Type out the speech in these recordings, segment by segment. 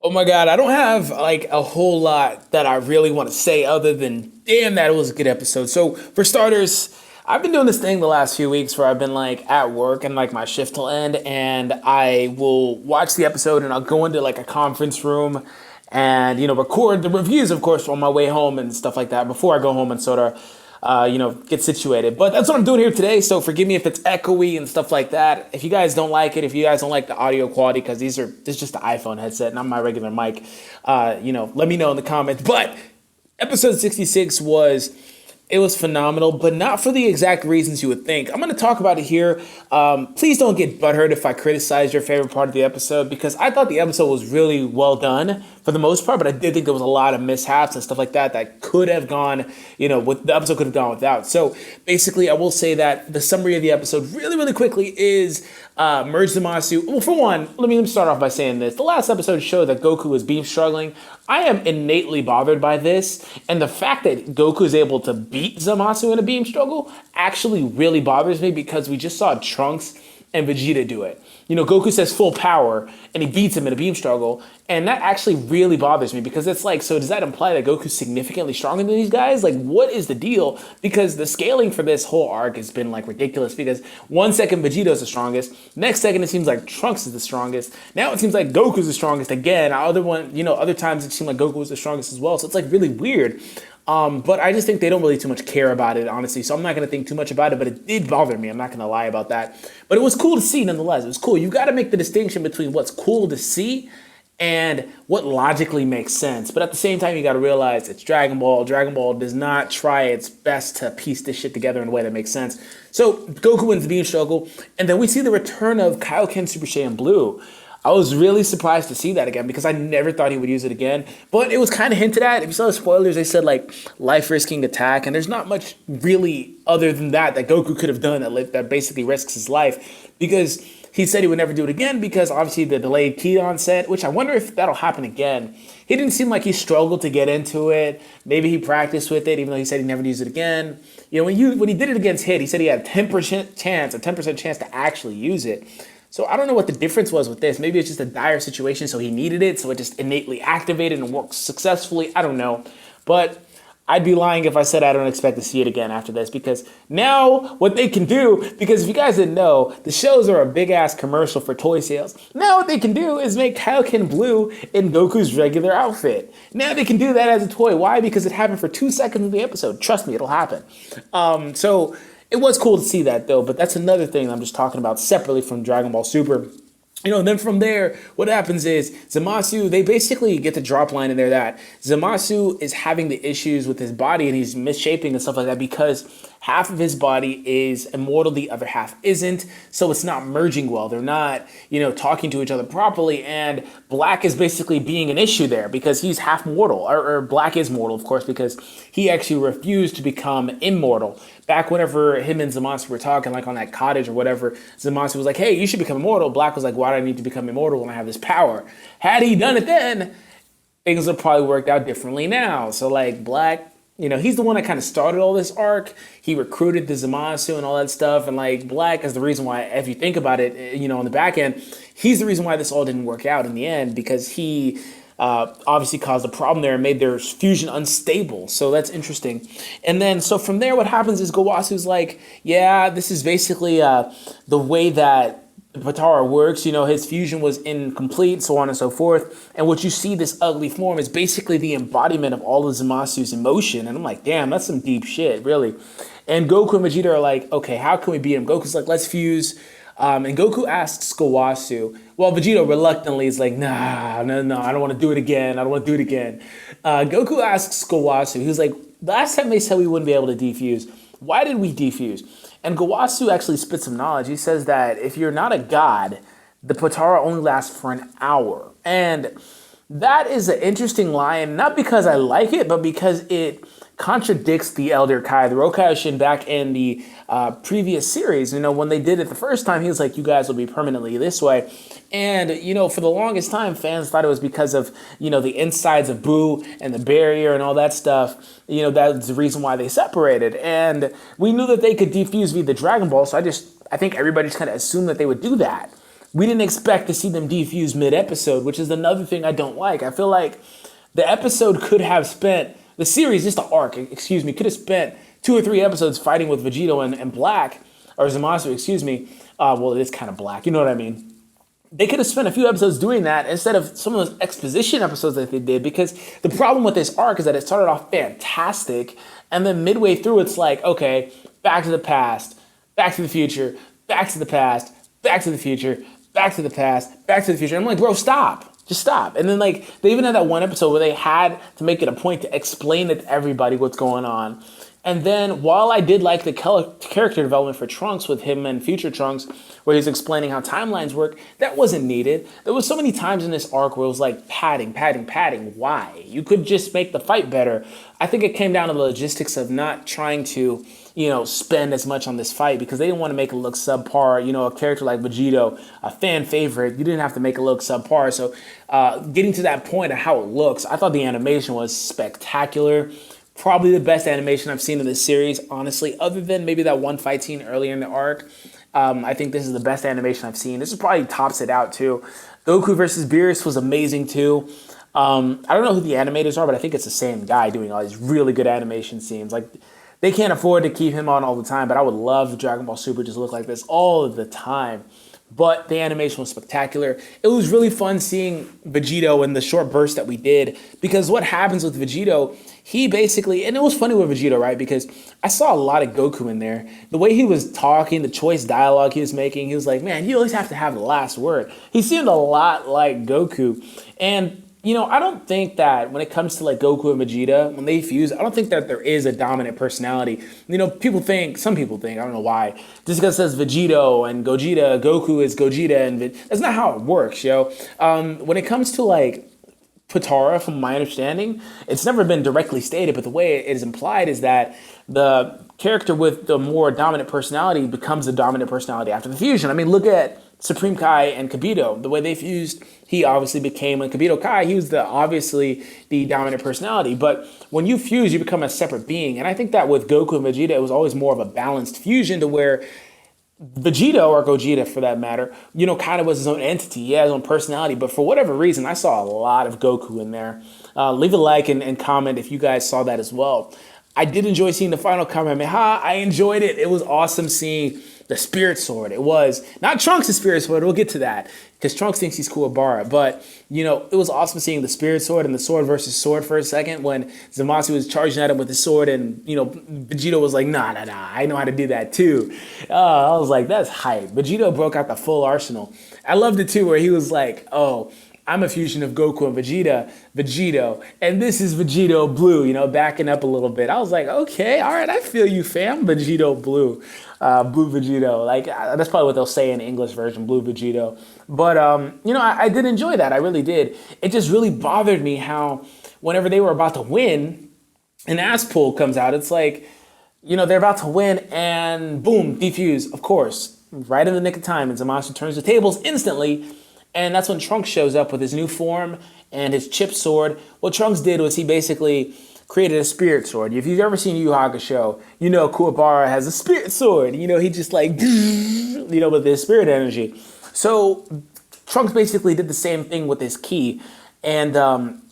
Oh my God, I don't have like a whole lot that I really want to say other than damn that it was a good episode. So for starters, I've been doing this thing the last few weeks where I've been like at work and like my shift will end and I will watch the episode and I'll go into like a conference room and record the reviews of course on my way home and stuff like that before I go home and sort of get situated. But that's what I'm doing here today. So forgive me if it's echoey and stuff like that. If you guys don't like it, if you guys don't like the audio quality, because this is just the iPhone headset, not my regular mic, let me know in the comments. But episode 66 was phenomenal, but not for the exact reasons you would think. I'm going to talk about it here. Please don't get butthurt if I criticize your favorite part of the episode, because I thought the episode was really well done for the most part, but I did think there was a lot of mishaps and stuff like that that could have gone, with the episode could have gone without. So basically, I will say that the summary of the episode really, really quickly is Merge Zamasu. Well, for one, let me start off by saying this. The last episode showed that Goku was beam struggling. I am innately bothered by this, and the fact that Goku is able to beat Zamasu in a beam struggle actually really bothers me, because we just saw Trunks and Vegeta do it. Goku says full power, and he beats him in a beam struggle, and that actually really bothers me, because it's like, so does that imply that Goku's significantly stronger than these guys? Like, what is the deal? Because the scaling for this whole arc has been like ridiculous, because 1 second Vegeto's the strongest, next second it seems like Trunks is the strongest, now it seems like Goku's the strongest again, other times it seemed like Goku was the strongest as well, so it's like really weird. But I just think they don't really too much care about it, honestly. So I'm not going to think too much about it, but it did bother me. I'm not going to lie about that. But it was cool to see nonetheless. It was cool. You got to make the distinction between what's cool to see and what logically makes sense. But at the same time, you got to realize it's Dragon Ball. Dragon Ball does not try its best to piece this shit together in a way that makes sense. So Goku wins the beam struggle, and then we see the return of Kaioken Super Saiyan Blue. I was really surprised to see that again, because I never thought he would use it again. But it was kind of hinted at. If you saw the spoilers, they said like life-risking attack, and there's not much really other than that Goku could have done that basically risks his life, because he said he would never do it again because obviously the delayed ki onset, which I wonder if that'll happen again. He didn't seem like he struggled to get into it. Maybe he practiced with it, even though he said he never used it again. When he did it against Hit, he said he had a 10% chance to actually use it. So I don't know what the difference was with this. Maybe it's just a dire situation, so he needed it, so it just innately activated and worked successfully. I don't know. But I'd be lying if I said I don't expect to see it again after this, because now what they can do, because if you guys didn't know, the shows are a big-ass commercial for toy sales. Now what they can do is make Kaioken Blue in Goku's regular outfit. Now they can do that as a toy. Why? Because it happened for 2 seconds in the episode. Trust me, it'll happen. So it was cool to see that, though, but that's another thing I'm just talking about separately from Dragon Ball Super. Then from there, what happens is Zamasu, they basically get the drop line in there that Zamasu is having the issues with his body and he's misshaping and stuff like that because half of his body is immortal, the other half isn't, so it's not merging well. They're not, talking to each other properly, and Black is basically being an issue there because he's half mortal, or Black is mortal, of course, because he actually refused to become immortal. Back whenever him and Zamasu were talking, like on that cottage or whatever, Zamasu was like, hey, you should become immortal. Black was like, why do I need to become immortal when I have this power? Had he done it then, things would probably worked out differently now. So like Black, he's the one that kind of started all this arc. He recruited the Zamasu and all that stuff. And like Black is the reason why, if you think about it, on the back end, he's the reason why this all didn't work out in the end, because he obviously caused a problem there and made their fusion unstable. So that's interesting. And then, so from there, what happens is Gowasu's like, yeah, this is basically the way that Potara works. His fusion was incomplete, so on and so forth. And what you see, this ugly form, is basically the embodiment of all of Zamasu's emotion. And I'm like, damn, that's some deep shit, really. And Goku and Vegeta are like, okay, how can we beat him? Goku's like, let's fuse. And Goku asks Gowasu. Well, Vegito reluctantly is like, nah, no, I don't want to do it again. Goku asks Gowasu. He's like, last time they said we wouldn't be able to defuse. Why did we defuse? And Gowasu actually spits some knowledge. He says that if you're not a god, the Potara only lasts for an hour. And that is an interesting line, not because I like it, but because it contradicts the Elder Kai, the Rokaishin back in the previous series. When they did it the first time, he was like, you guys will be permanently this way. And, for the longest time, fans thought it was because of, the insides of Boo and the barrier and all that stuff. That's the reason why they separated. And we knew that they could defuse via the Dragon Ball, so I think everybody just kind of assumed that they would do that. we didn't expect to see them defuse mid-episode, which is another thing I don't like. I feel like the episode could have spent, the series, just the arc, excuse me, could have spent 2 or 3 episodes fighting with Vegito and Black, or Zamasu, excuse me. Well, it is kind of black, you know what I mean? They could have spent a few episodes doing that instead of some of those exposition episodes that they did, because the problem with this arc is that it started off fantastic, and then midway through it's like, okay, back to the past, back to the future, back to the past, back to the future, back to the past, back to the future. I'm like, bro, stop. Just stop. And then like they even had that one episode where they had to make it a point to explain it to everybody what's going on. And then while I did like the character development for Trunks with him and future Trunks, where he's explaining how timelines work, that wasn't needed. There was so many times in this arc where it was like padding. Why? You could just make the fight better. I think it came down to the logistics of not trying to, spend as much on this fight because they didn't want to make it look subpar. A character like Vegito, a fan favorite, you didn't have to make it look subpar. So getting to that point of how it looks, I thought the animation was spectacular. Probably the best animation I've seen in this series, honestly, other than maybe that one fight scene earlier in the arc. I think this is the best animation I've seen. This is probably tops it out, too. Goku versus Beerus was amazing, too. I don't know who the animators are, but I think it's the same guy doing all these really good animation scenes. Like, they can't afford to keep him on all the time, but I would love Dragon Ball Super just look like this all of the time. But the animation was spectacular. It was really fun seeing Vegito in the short burst that we did, because what happens with Vegito, he basically, and it was funny with Vegito, right? Because I saw a lot of Goku in there. The way he was talking, the choice dialogue he was making, he was like, man, you always have to have the last word. He seemed a lot like Goku. And I don't think that when it comes to like Goku and Vegeta, when they fuse, I don't think that there is a dominant personality. Some people think, I don't know why, just because it says Vegito and Gogeta, Goku is Gogeta, and that's not how it works, yo. When it comes to like Potara, from my understanding, it's never been directly stated, but the way it is implied is that the character with the more dominant personality becomes the dominant personality after the fusion. I mean, look at Supreme Kai and Kibito. The way they fused, he obviously became, when Kibito Kai, he was obviously the dominant personality. But when you fuse, you become a separate being. And I think that with Goku and Vegeta, it was always more of a balanced fusion, to where Vegito, or Gogeta for that matter, kind of was his own entity. He had his own personality. But for whatever reason, I saw a lot of Goku in there. Leave a like and comment if you guys saw that as well. I did enjoy seeing the final Kamehameha. I enjoyed it. It was awesome seeing the Spirit Sword. It was not Trunks' Spirit Sword. We'll get to that because Trunks thinks he's Kuwabara. But, it was awesome seeing the Spirit Sword and the sword versus sword for a second when Zamasu was charging at him with his sword and, Vegito was like, nah, I know how to do that too. I was like, that's hype. Vegito broke out the full arsenal. I loved it too where he was like, oh, I'm a fusion of Goku and Vegito, and this is Vegito Blue, backing up a little bit. I was like, okay, all right, I feel you, fam. Vegito Blue, Blue Vegito. Like, that's probably what they'll say in the English version, Blue Vegito. But, I did enjoy that. I really did. It just really bothered me how whenever they were about to win, an ass pull comes out. It's like, they're about to win, and boom, defuse, of course, right in the nick of time, and Zamasu turns the tables instantly. And that's when Trunks shows up with his new form and his chip sword. What Trunks did was he basically created a spirit sword. If you've ever seen Yu Yu Hakusho, Kuwabara has a spirit sword. He just like, with his spirit energy. So Trunks basically did the same thing with his ki. And,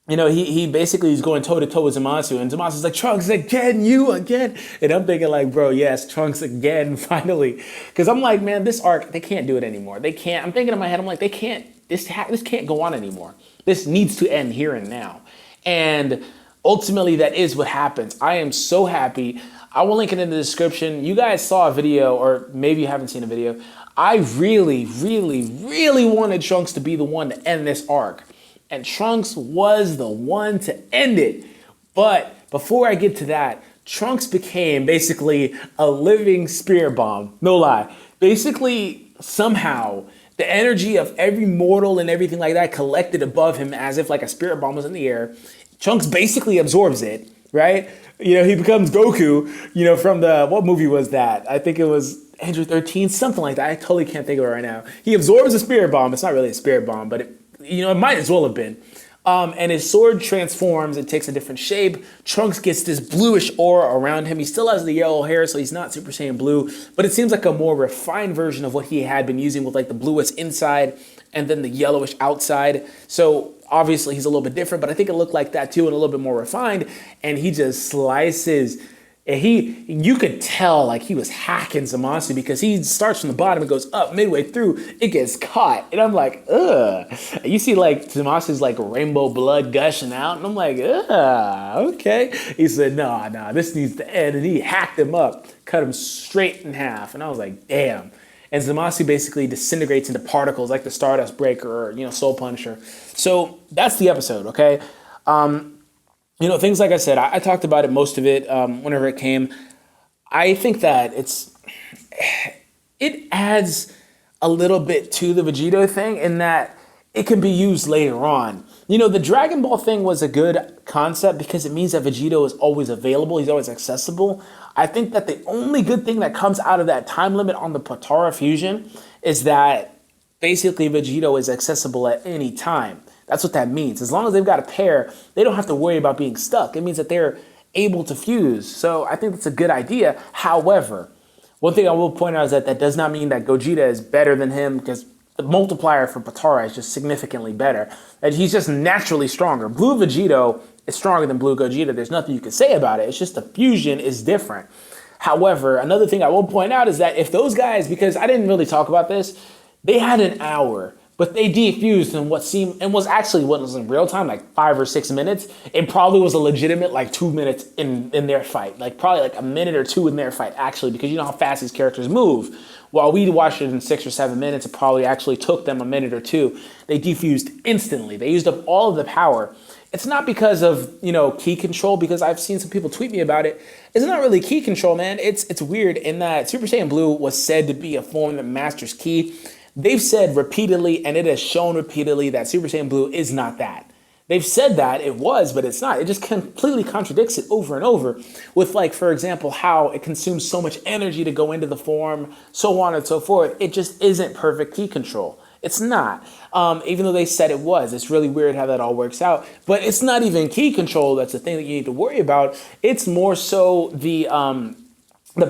he basically is going toe-to-toe with Zamasu. And Zamasu's like, Trunks, again, you again. And I'm thinking like, bro, yes, Trunks again, finally. Because I'm like, man, this arc, they can't do it anymore. They can't. I'm thinking in my head, I'm like, this can't go on anymore. This needs to end here and now. And ultimately, that is what happens. I am so happy. I will link it in the description. You guys saw a video, or maybe you haven't seen a video. I really, really, really wanted Trunks to be the one to end this arc. And Trunks was the one to end it. But before I get to that, Trunks became basically a living spirit bomb. No lie. Basically, somehow, the energy of every mortal and everything like that collected above him as if like a spirit bomb was in the air. Trunks basically absorbs it, right? He becomes Goku, from what movie was that? I think it was Android 13, something like that. I totally can't think of it right now. He absorbs a spirit bomb. It's not really a spirit bomb, but it might as well have been. And his sword transforms, it takes a different shape. Trunks gets this bluish aura around him. He still has the yellow hair, so he's not Super Saiyan blue, but it seems like a more refined version of what he had been using with like the bluest inside and then the yellowish outside. So obviously he's a little bit different, but I think it looked like that too and a little bit more refined. And he just slices. And you could tell like he was hacking Zamasu because he starts from the bottom and goes up midway through. It gets caught. And I'm like, ugh. You see like Zamasu's like rainbow blood gushing out. And I'm like, ugh, okay. He said, nah, this needs to end. And he hacked him up, cut him straight in half. And I was like, damn. And Zamasu basically disintegrates into particles like the Stardust Breaker or, Soul Punisher. So that's the episode, okay? Things like I said, I talked about it, most of it, whenever it came. I think that it adds a little bit to the Vegito thing in that it can be used later on. The Dragon Ball thing was a good concept because it means that Vegito is always available. He's always accessible. I think that the only good thing that comes out of that time limit on the Potara fusion is that basically Vegito is accessible at any time. That's what that means. As long as they've got a pair, they don't have to worry about being stuck. It means that they're able to fuse. So I think that's a good idea. However, one thing I will point out is that does not mean that Gogeta is better than him because the multiplier for Potara is just significantly better. And he's just naturally stronger. Blue Vegito is stronger than Blue Gogeta. There's nothing you can say about it. It's just the fusion is different. However, another thing I will point out is that if those guys, because I didn't really talk about this, they had an hour, but they defused in what seemed, and was actually what was in real time, like 5 or 6 minutes. It probably was a legitimate like 2 minutes in their fight, like probably like a minute or two in their fight actually, because you know how fast these characters move. While we watched it in 6 or 7 minutes, it probably actually took them a minute or two. They defused instantly. They used up all of the power. It's not because of, ki control, because I've seen some people tweet me about it. It's not really ki control, man. It's weird in that Super Saiyan Blue was said to be a form that masters ki. They've said repeatedly, and it has shown repeatedly, that Super Saiyan Blue is not that. They've said that it was, but it's not. It just completely contradicts it over and over with, like, for example, how it consumes so much energy to go into the form, so on and so forth. It just isn't perfect ki control. It's not. Even though they said it was. It's really weird how that all works out. But it's not even ki control that's the thing that you need to worry about. It's more so the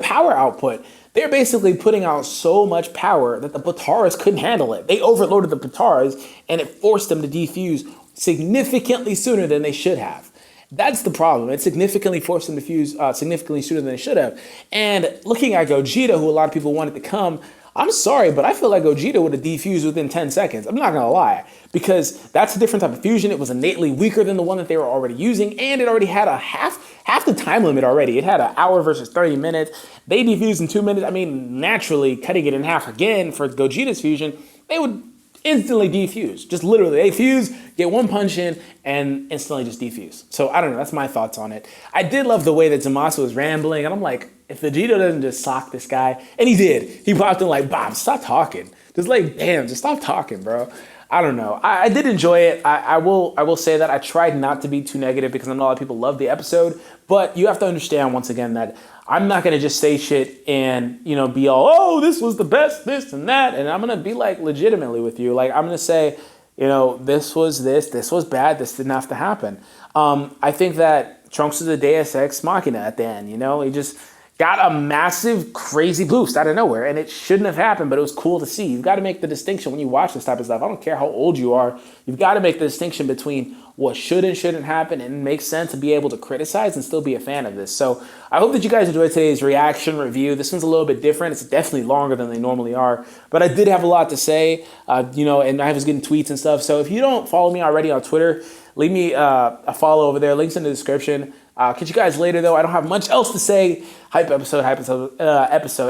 power output. They're basically putting out so much power that the Pataras couldn't handle it. They overloaded the Pataras, and it forced them to defuse significantly sooner than they should have. That's the problem. It significantly forced them to fuse significantly sooner than they should have. And looking at Gogeta, who a lot of people wanted to come, I'm sorry, but I feel like Vegito would have defused within 10 seconds. I'm not going to lie, because that's a different type of fusion. It was innately weaker than the one that they were already using, and it already had a half the time limit already. It had an hour versus 30 minutes. They defused in 2 minutes. I mean, naturally, cutting it in half again for Gogeta's fusion, they would instantly defuse. Just literally, they fuse, get one punch in, and instantly just defuse. So I don't know. That's my thoughts on it. I did love the way that Zamasu was rambling, and I'm like, if Vegito doesn't just sock this guy, and he did. He popped in like, Bob, stop talking. Just like, damn, just stop talking, bro. I don't know. I did enjoy it. I will say that I tried not to be too negative because I know a lot of people love the episode. But you have to understand once again that I'm not gonna just say shit and be all, oh, this was the best, this and that, and I'm gonna be like legitimately with you. Like I'm gonna say, this was bad, this didn't have to happen. I think that Trunks is a Deus Ex Machina at the end. He just got a massive, crazy boost out of nowhere, and it shouldn't have happened, but it was cool to see. You've got to make the distinction when you watch this type of stuff. I don't care how old you are. You've got to make the distinction between what should and shouldn't happen, and it makes sense to be able to criticize and still be a fan of this. So I hope that you guys enjoyed today's reaction review. This one's a little bit different. It's definitely longer than they normally are, but I did have a lot to say, and I was getting tweets and stuff. So if you don't follow me already on Twitter, leave me a follow over there. Links in the description. Catch you guys later, though. I don't have much else to say. Hype episode.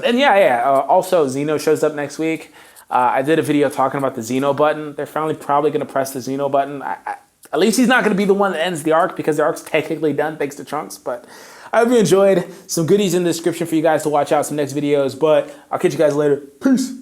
And also, Xeno shows up next week. I did a video talking about the Xeno button. They're finally probably going to press the Xeno button. At least he's not going to be the one that ends the arc, because the arc's technically done thanks to Trunks. But I hope you enjoyed. Some goodies in the description for you guys to watch out, some next videos. But I'll catch you guys later. Peace.